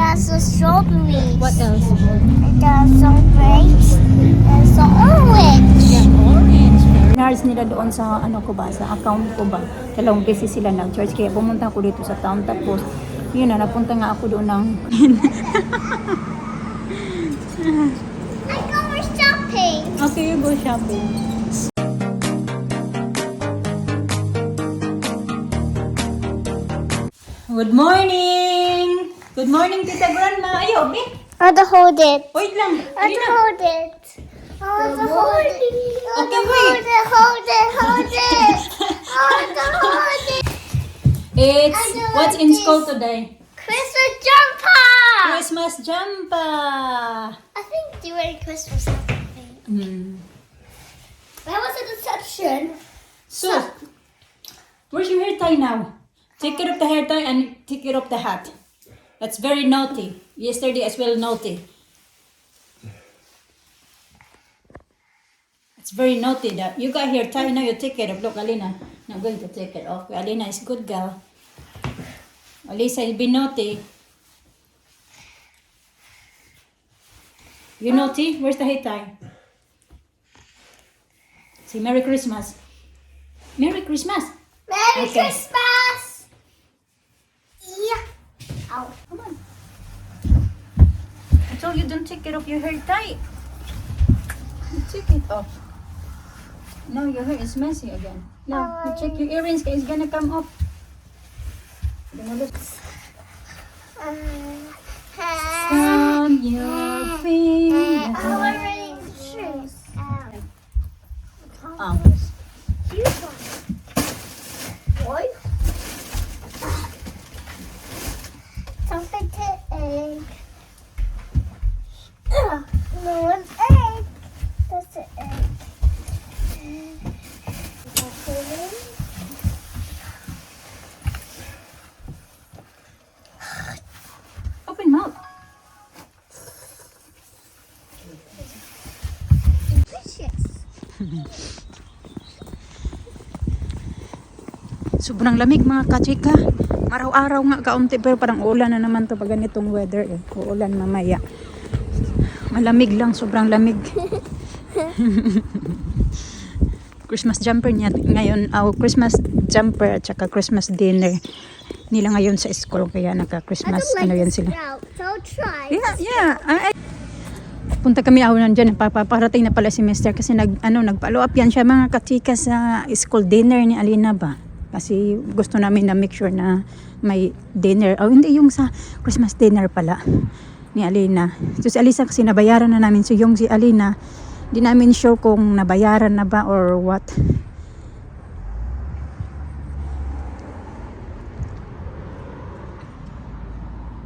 has a strawberries. What else? It has some grapes and some orange. Yeah, orange. Nars nila doon sa ano ko ba, sa account ko ba. Dalawang beses sila nag-charge kaya pumunta ako dito sa town tapos yun na, napunta nga ako doon ng I go for shopping. okay, you go shopping. Good morning! Good morning, Tita Grandma. Ayaw, be. I want to hold it. Wait lang. I want to hold it. I want to hold it. I want to wait. hold it. Hold it. I want to hold it. It's, I don't what's like in this. school today? Christmas jumper. Christmas jumper. I think during Christmas something. That was a deception. So, where's your hair tie now? Take care of the hair tie and take care of the hat. That's very naughty. Yesterday as well naughty. It's very naughty that you got hair tie now. You take care of. Look, Alina. I'm going to take it off. Alina is good girl. Alisa is be naughty. You naughty? Where's the hair tie? Say Merry Christmas. Merry Christmas. Merry Okay. Christmas. Yeah. Ow. Come on. I told you don't take care of your hair tie. You take it off. Now your hair is messy again. Now you check your earrings, it's gonna come up. On your fingers. I'm wearing shoes. Cute one. What? Something to egg. No one egg. That's an egg. Open mouth. Delicious. Sobrang lamig mga kachika. Araw-araw nga kaunti pero parang ulan na naman to pag ganitong weather eh. Uulan mamaya. Malamig lang, sobrang lamig. Christmas jumper niya ngayon, Christmas jumper at saka Christmas dinner nila ngayon sa school kaya naka-Christmas ano yan sila. So try. Yeah. Punta kami awan dyan, paparating na pala si Mr. kasi nag-follow up yan siya mga kachika sa school dinner ni Alina ba. Kasi gusto namin na make sure na may dinner. Hindi yung sa Christmas dinner pala ni Alina. So si Alisa kasi nabayaran na namin. So yung si Alina, di namin sure kung nabayaran na ba or what.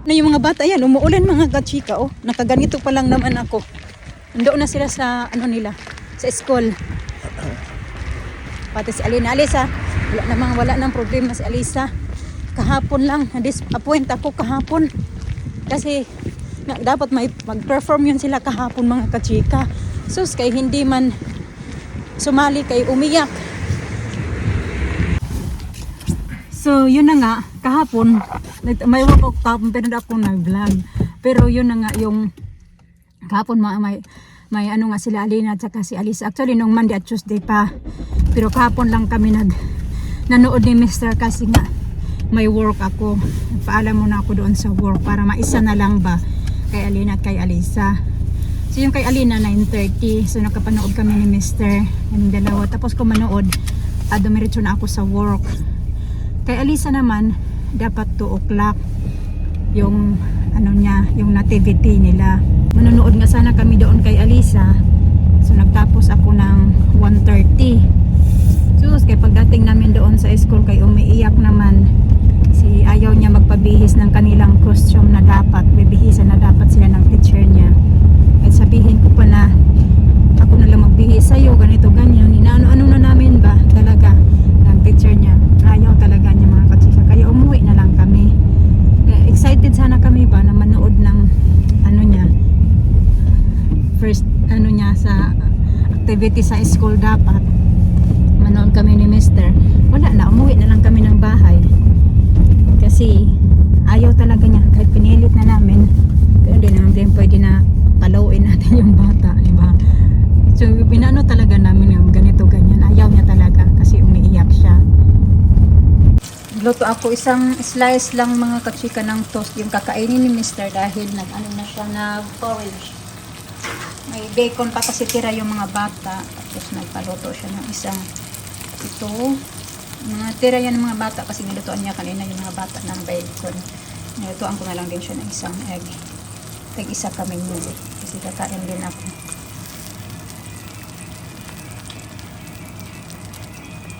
Na yung mga bata yan, umuulan mga kachika. Oh, nakaganito pa lang naman ako. Nandoon na sila sa nila, sa school. Pati si Alina. Alisa, wala nang problema si Alisa. Kahapon lang, na-disappoint ako kahapon. Kasi dapat mag-perform yun sila kahapon mga kachika. Sus, kay hindi man sumali kay umiyak. So, yun na nga, kahapon, may work ako kahapon pero ako nag-vlog. Pero yun na nga yung kahapon may ano nga sila Alina at saka si Alisa. Actually, nung Monday at Tuesday pa. Pero kahapon lang kami nanood ni Mr. kasi nga may work ako. Paalam muna ako doon sa work para maisa na lang ba kay Alina at kay Alisa. So yung kay Alina 9:30. So nakapanood kami ni Mr. Yung dalawa. Tapos ko manood, dumiretso na ako sa work. Kay Alisa naman dapat 2 o'clock yung yung nativity nila. Manonood nga sana kami doon kay Alisa. So nagtapos ako ng 1:30. Sus, kay pagdating namin doon sa school kay umiiyak naman. Si ayaw niya magpabihis ng kanilang costume na dapat. Bibihisan na dapat sila ng teacher niya. At sabihin ko pa na ako na lang magbihis sa'yo, ganito, ganyan. Inaano-ano na namin ba talaga ng teacher niya. Ayaw talaga niya mga katsika. Kaya umuwi na lang kami. Kaya excited sana kami ba na manood ng niya. First niya sa activity sa school dapat. Manood kami ni Mr. Wala na, umuwi na lang kami ng bahay. Kasi ayaw talaga niya kahit pinilit na namin. and then pwede na palawin natin yung bata, di ba? So binano talaga namin yung ganito ganyan, ayaw niya talaga kasi umiiyak siya. Luto ako isang slice lang mga kachika ng toast yung kakainin ni Mr. dahil nag-ano na siya, nag-porridge. May bacon pa kasi tira yung mga bata, tapos nagpaluto siya ng isang ito. Mga tira yan ng mga bata kasi nilutoan niya kanina yung mga bata ng bacon. Nilutoan ko na lang din siya ng isang egg. Tag-isa kami nyo kasi kakain din ako.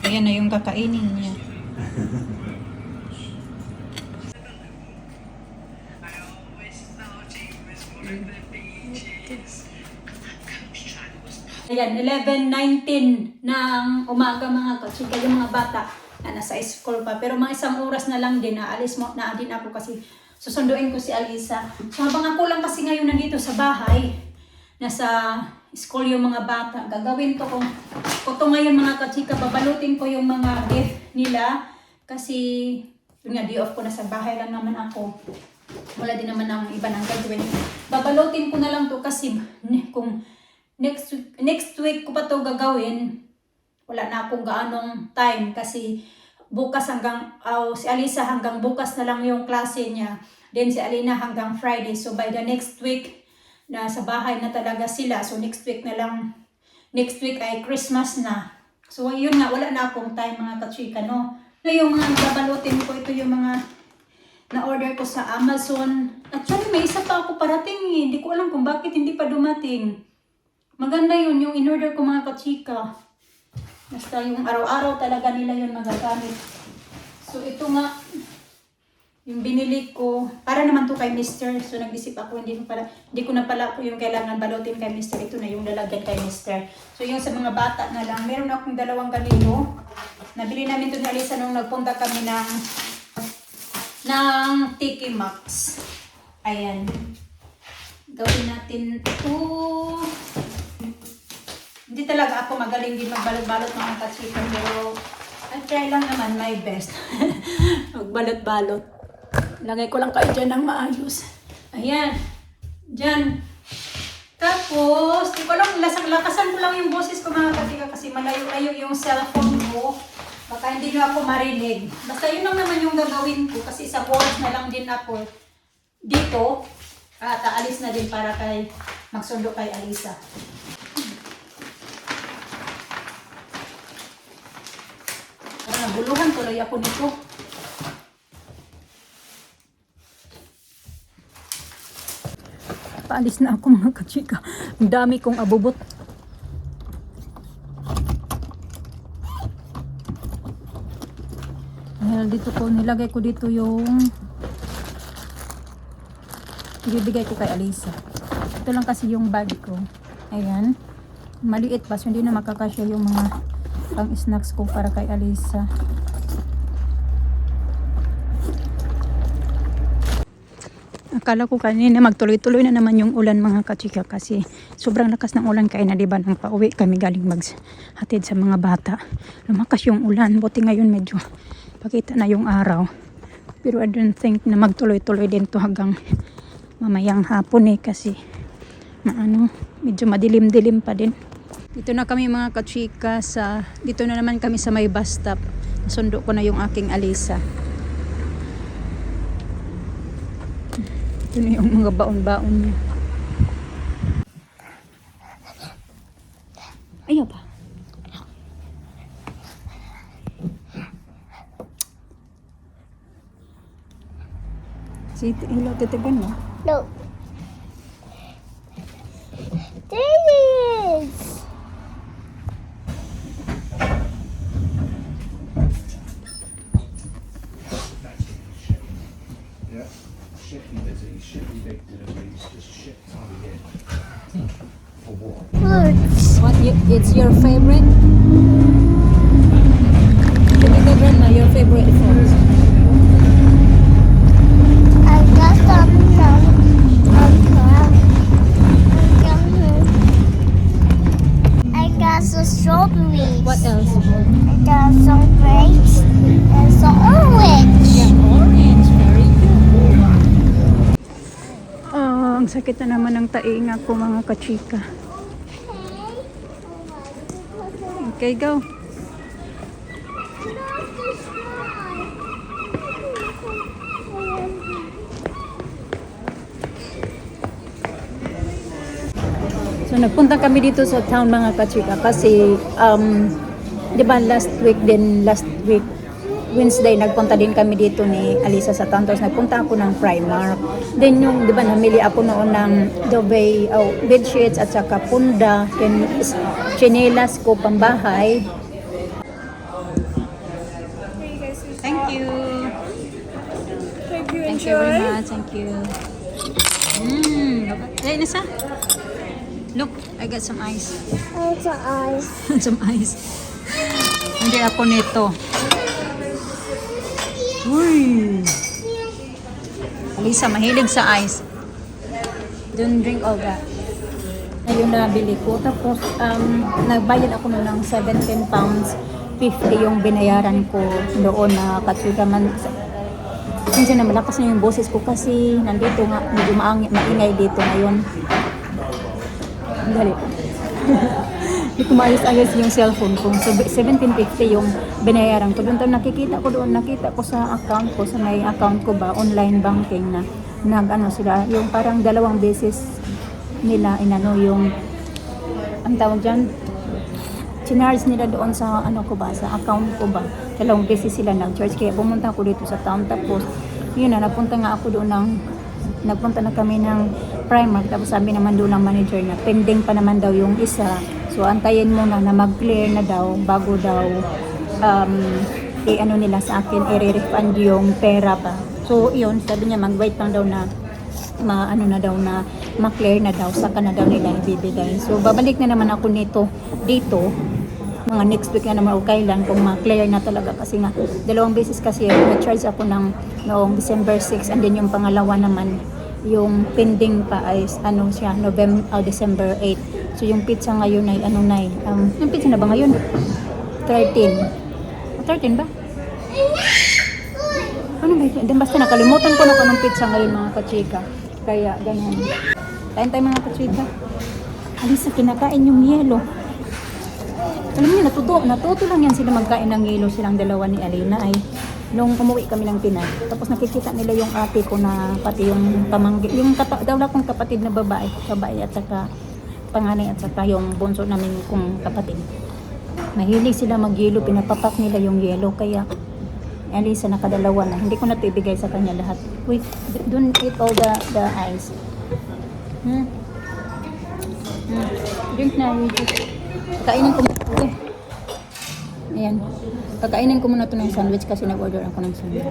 Ayan na yung kakainin niya. Ayan, 11:19 ng umaga mga kachika, yung mga bata na nasa school pa. Pero mga isang oras na lang din, naalis mo na din ako kasi susunduin ko si Alisa. So habang ako lang kasi ngayon nandito sa bahay, nasa school yung mga bata, gagawin to kung ito ngayon mga kachika, babalutin ko yung mga gift nila kasi yun nga, day off ko na sa bahay lang naman ako. Wala din naman ang iba ng gagawin. Babalutin ko na lang to kasi kung next week ko pa to gagawin, wala na akong gaanong time kasi bukas hanggang, si Alisa hanggang bukas na lang yung klase niya. Then si Alina hanggang Friday. So by the next week, na sa bahay na talaga sila. So next week na lang, next week ay Christmas na. So yun nga, wala na akong time mga kachika, no? Yung mga babalutin ko, ito yung mga na-order ko sa Amazon. Actually, may isa pa ako parating eh. Hindi ko alam kung bakit hindi pa dumating. Maganda yun, yung in-order ko mga kachika. Basta yung araw-araw talaga nila yun magagamit. So ito nga, yung binili ko, para naman to kay Mr. So nag-isip ako, hindi ko na pala po yung kailangan balutin kay Mr. Ito na yung lalagyan kay Mr. So yung sa mga bata na lang, meron akong 2 ganito. Nabili namin ito ni Alisa nung nagpunta kami ng Tiki Max. Ayan. Gawin natin ito. Hindi talaga ako magaling din magbalot-balot mga kachika, pero I try lang naman my best. Magbalot-balot. Lagay ko lang kayo dyan ng maayos. Ayan. Dyan. Tapos, di ko lang, lakasan ko lang yung boses ko mga kachika kasi malayo-layo yung cellphone ko. Baka hindi nyo ako marinig. Basta yun lang naman yung gagawin ko kasi sa oras na lang din ako dito. At aalis na din para magsundo kay Alisa. Naguluhan tuloy ako nito. Paalis na ako mga kachika. Ang dami kong abubot. Dito ko, nilagay ko dito yung ibibigay ko kay Alisa. Ito lang kasi yung bag ko. Ayan. Maliit pa, so hindi na makakasya yung mga pang snacks ko para kay Alisa. Akala ko kanina magtuloy-tuloy na naman yung ulan mga kachika kasi sobrang lakas ng ulan kaya na diba nang pauwi kami galing maghatid sa mga bata. Lumakas yung ulan, buti ngayon medyo pakita na yung araw. Pero I don't think na magtuloy-tuloy din to hanggang mamayang hapon kasi medyo madilim-dilim pa din. Dito na kami mga kachika dito na naman kami sa may bus stop. Nasundo ko na yung aking Alisa. Ito na yung mga baon-baon niya. Ayaw pa. Hello, titigan mo. No. There it is. Yeah. Shipping busy, shipping big deliveries, just ship time in. For what? Fruits. It's your favorite? Grandma, your favorite food? I got some I got some strawberries. What else? I got some grapes and some orange. Orange, very good. ang sakit na naman ng tainga ko mga kachika. Okay, go. So nagpunta kami dito sa town mga kachika kasi di ba last week Wednesday nagpunta din kami dito ni Alisa sa town, tapos nagpunta ako ng Primark. Then yung di ba namili ako noon ng Dubai bedsheets at saka punda, then chinelas ko pambahay. Thank you. Hope you Thank you very much. Thank you. Hey, Nisa. Look, I got some ice. Also eyes. Some ice. Hindi ako nito. Uy! Alisa, mahilig sa ice. Don't drink all that. Ayun na bili ko. Tapos, nagbayad ako nun ng 17 pounds 50 yung binayaran ko doon na Katsuga man. Kasi na malakas na yung boses ko kasi nandito nga, medyo maingay dito ngayon. Dali. Hindi ko maayos-ayos yung cellphone ko. So, 17.50 yung binayaran ko. Doon nakita ko sa account ko, sa may account ko ba, online banking na nag-ano sila, yung parang 2 beses nila inano yung, ang tawag dyan, chinarge nila doon sa ano ko ba, sa account ko ba. 2 beses sila nag-charge. Kaya pumunta ako dito sa town. Tapos, yun na, napunta na kami ng Primark. Tapos sabi naman doon ng manager na pending pa naman daw yung isa. So, antayin muna na mag-clear na daw bago daw i-ano nila sa akin, i-refund yung pera pa. So, yun, sabi niya mag-wait lang daw na ma-clear na daw, saka na daw nila ibibigay. So, babalik na naman ako dito, mga next week na naman o kailan kung ma-clear na talaga kasi nga 2 beses kasi na-charge ako noong December 6 and then yung pangalawa naman yung pending pa ay December 8. So yung pizza ngayon ay yung pizza na ba ngayon? 13 ba? Ano ba yun? Basta nakalimutan ko na kung anong pizza ngayon mga kachika. Kaya ganyan. Kain tayo mga kachika. Alisa, kinakain yung yelo. Alam niyo, natuto lang yan sila magkain ng yelo, silang dalawa ni Alina ay nung umuwi kami ng Pinay. Tapos nakikita nila yung ate ko na pati yung pamangkin, yung dawla kong kapatid na babae at saka panganay at saka yung bunso namin kong kapatid. Mahilig sila mag-yelo, pinapapak nila yung yelo, kaya Alisa nakadalawa na. Hindi ko na ito ibigay sa kanya lahat. Wait, don't eat all the ice. Drink na, kainin ko muna ito. Ayan. Kakainin ko muna ito ng sandwich kasi nag-order ako ng sandwich.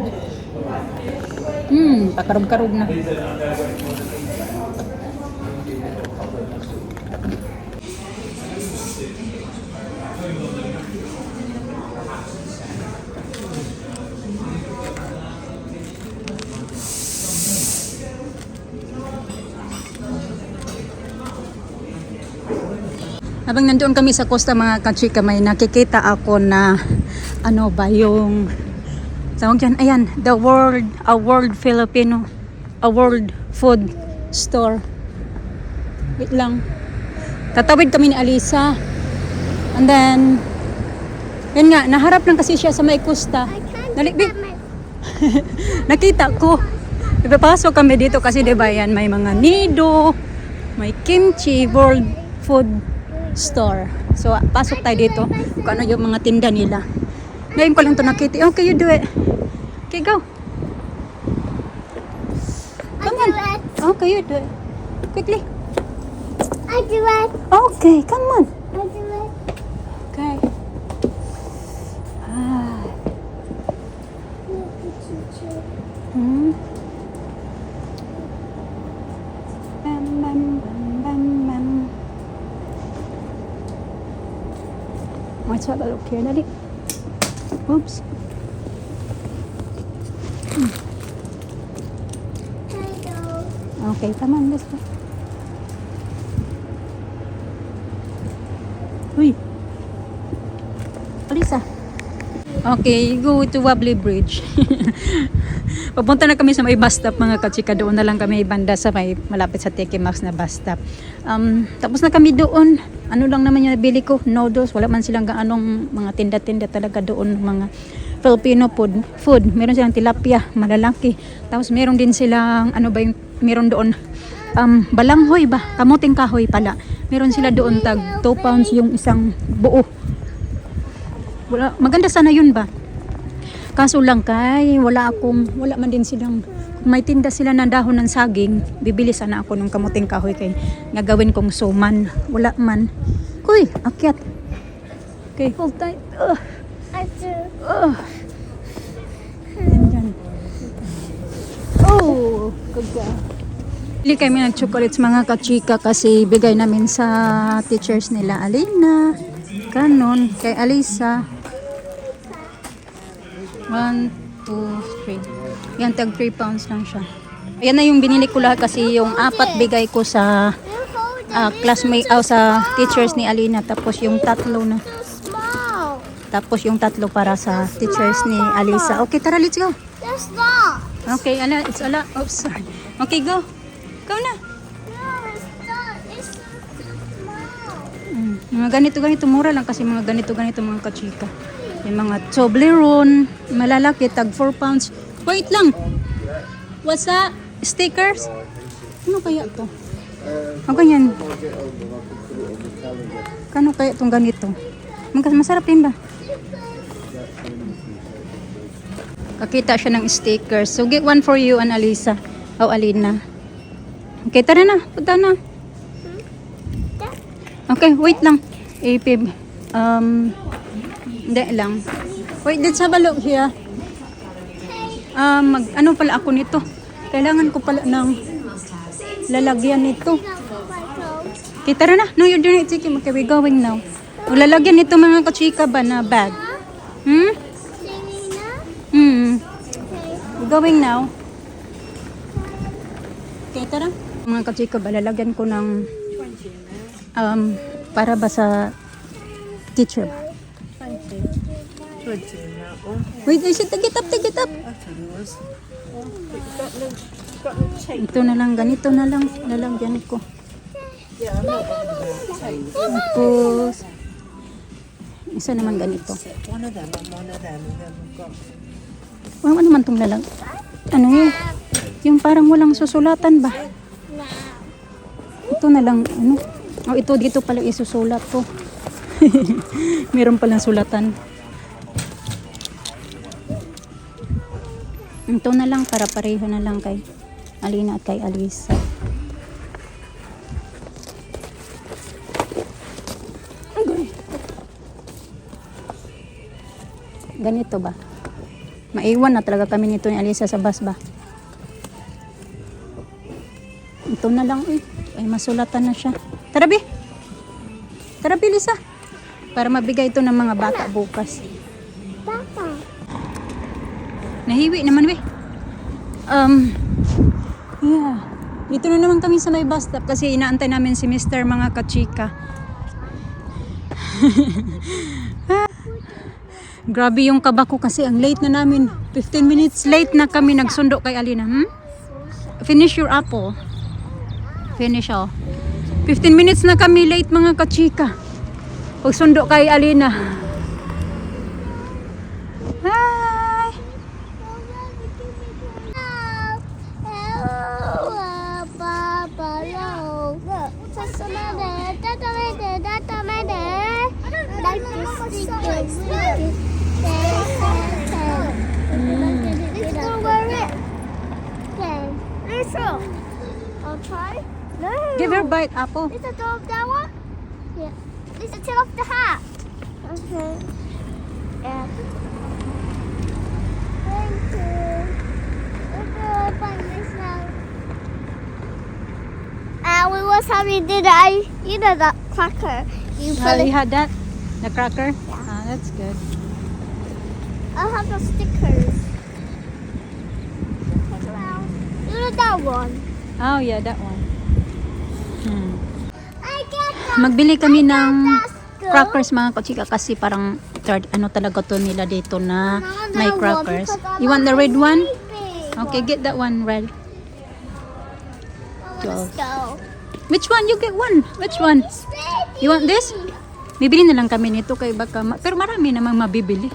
Pakarog-karog na. Habang nandoon kami sa Costa mga kachika, may nakikita ako na ano ba yung tawag dyan, ayan, a world food store. Wait lang, tatawid kami ni Alisa and then yun nga, naharap lang kasi siya sa may Costa. Dali, nakita ko, ipapasok kami dito kasi diba yan, may mga nido, may kimchi, world food store. So, pasok tayo dito kung ano yung mga tinda nila. Ngayon ko lang ito nakita. Okay, you do it. Okay, go. Come on. Okay, you do it. Quickly. I do it. Okay, come on. I do it. Okay. Bam, bam, bam, bam, bam. Let's have a look here, Daddy. Oops. Okay, come on, this way. Uy. Alisa. Okay, go to Wobbly Bridge. Papunta na kami sa may bus stop mga kachika. Doon na lang kami banda sa may malapit sa Tiki Max na bus stop. Tapos na kami doon. Ano lang naman yung nabili ko? Noodles. Wala man silang anong mga tinda-tinda talaga doon. Mga Filipino food. Meron silang tilapia, malalaki. Tapos meron din silang, ano ba yung meron doon? Balanghoy ba? Kamuting kahoy pala. Meron sila doon tag 2 pounds yung isang buo. Wala, maganda sana yun ba? Kaso lang kay wala man din silang, kung may tinda sila ng dahon ng saging, bibili sana ako ng kamuting kahoy kay gagawin kong suman. Wala man. Uy, akyat. Okay, hold tight. Yan. Oh, kaga. Bili kami ng chocolates mga kachika kasi bigay namin sa teachers nila Alina, Kanon, kay Alisa. 1, 2, 3. Yan, tag 3 pounds lang siya. Ayan na yung binili ko lahat kasi yung 4 bigay ko sa classmate sa teachers ni Alina. Tapos yung 3 na. Small. Tapos yung 3 para sa teachers ni Alisa. Okay, tara, let's go. They're small. Okay, Ala, it's Ala. Oops, sorry. Okay, go. Go na. No, it's not. It's small. Mga ganito mura lang kasi mga ganito mga kachika. Yung mga Toblerone, malalaki, tag 4 pounds. Wait lang. What's that? Stickers? Ano kaya to? O ganyan. Kano kaya itong ganito? Masarap din ba? Kakita siya ng stickers. So get one for you and Alisa. O Alina. Okay, tara na. Punta na. Okay, wait lang. Ipib. Hindi lang. Wait, let's have a look here. Ano pala ako nito? Kailangan ko pala ng lalagyan nito. Okay, tara na. No, you're doing it. Okay, we're going now. Lalagyan nito mga kachika ba na bag? We're going now. Okay, tara. Mga kachika ba, lalagyan ko ng para ba sa teacher ba? Wait, I said, take it up. Ito na lang, ganito na lang, lalagyan ko. Tapos, isa naman ganito. Ano naman itong lalag? Ano yun? Yung parang walang susulatan ba? Ito na lang, ano? Oh, ito dito pala isusulat ko. Meron palang sulatan. Ito na lang para pareho na lang kay Alina at kay Alisa. Ganito ba? Maiwan na talaga kami nito ni Alisa sa bus ba? Ito na lang eh. Ay masulatan na siya. Tara bi! Tara bi Lisa! Para mabigay ito ng mga bata bukas. Papa. Nahiwi naman we. Yeah. Dito na naman kami sa may bus stop kasi inaantay namin si Mr. mga kachika. Grabe yung kaba ko kasi ang late na namin. 15 minutes late na kami nagsundo kay Alina. Finish your apple. Finish oh. 15 minutes na kami late mga kachika. Pagsundo kay Alina. Hi! I'll try. No. Give her a bite, apple. Is it off that one? Yeah. Is it take off the hat? Okay. Yeah. Thank you. Okay, bye this now. We was having dinner. You know that cracker. You put You it. had that? The cracker? Ah, that's good. I'll have the stickers. Take around. You know that one. Oh yeah, that one. I get that. Magbili kami ng That's good. crackers mga kachika kasi parang ano talaga to nila dito na may crackers. You want the red one? Okay, get that one red. Let's go. Which one? You get one. Which one? You want this? Bibili na lang kami nito kay baka pero marami namang mabibili.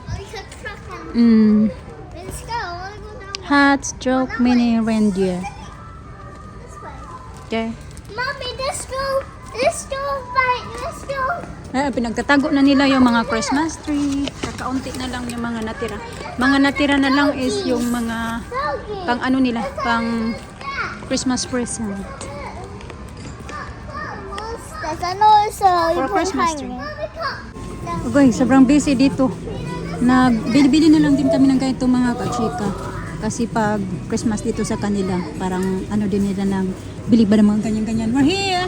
Mm. Let's go. I wanna go down Hot stroke mini reindeer. this way. Okay. Mommy, let's go. Let's go. Let's go. Pinagtatago na nila yung mga Christmas tree. Kakaunti na lang yung mga natira. Mga natira na lang is yung mga pang ano nila, pang Christmas present. For Christmas tree. Okay, sobrang busy dito. Nagbili-bili na lang din kami ng ganito mga kachika. Kasi pag Christmas dito sa kanila, parang ano din nila ng bili ba ng mga ganyan-ganyan. We're here!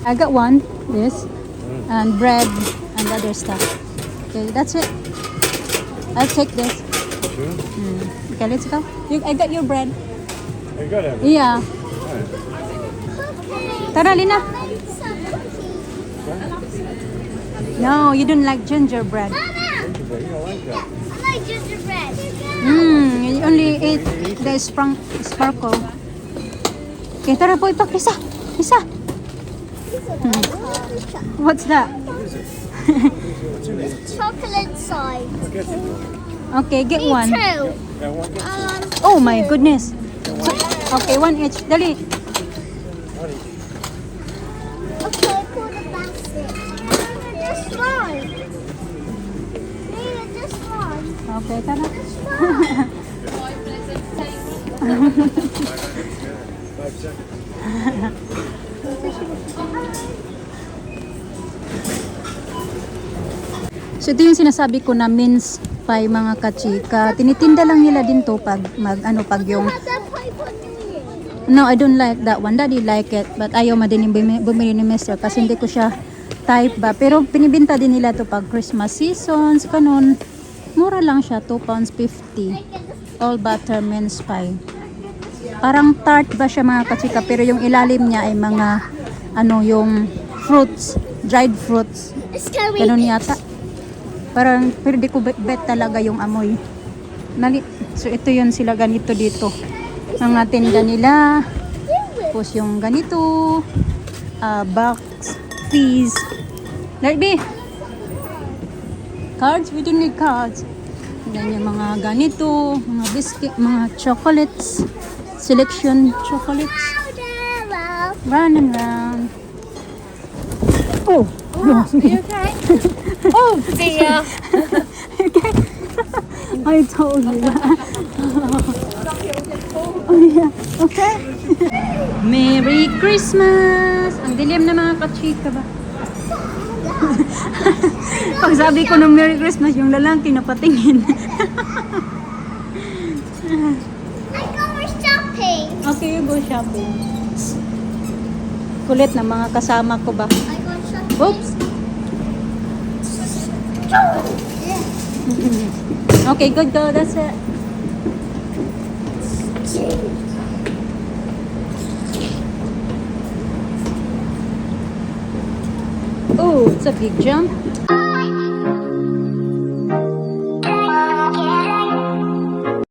I got one, this, and bread and other stuff. Okay, that's it. I'll take this. Sure. Okay, let's go. I got your bread. You got it. Yeah. Tara, Lina. No, you don't like gingerbread. Mama, You don't like that. I like gingerbread. You only eat the sparkle. Okay, tara po, ipak. Isa. What's that? Chocolate side. Okay, get one. Two. Oh my goodness. Okay, one each. Dali. Okay, put the basket. Just one. Just one. Okay, tara. Just one. So ito yung sinasabi ko na mince pie mga kachika. Tinitinda lang nila din to pag pag yung Have that pie for New Year. no, I don't like that one. Daddy like it, but ayaw ma din yung bumili ni Mr. kasi hindi ko siya type ba. Pero pinibinta din nila to pag Christmas seasons, kanon. Mura lang siya, 2 pounds 50. All butter mince pie. Parang tart ba siya mga kachika, pero yung ilalim niya ay mga yung fruits, dried fruits. It's going Ganun yata. Parang, pero di ko bet talaga yung amoy. So, ito yun sila ganito dito. Mga tinda nila. Tapos yung ganito. Box. Fees. Let be. Cards? We don't need cards. Yan yung mga ganito. Mga biscuit. Mga chocolates. Selection chocolates. Run and round. Oh! Are you okay? Oh dear. Okay. I told you that. Oh yeah. Okay. Merry Christmas! Ang dilim na mga kachika ba? Pag sabi ko ng Merry Christmas, yung lalaki napatingin. I go shopping. Okay, you go shopping. Kulit na mga kasama ko ba? I go shopping. Oops! Okay, good go. That's it. Oh, it's a big jump.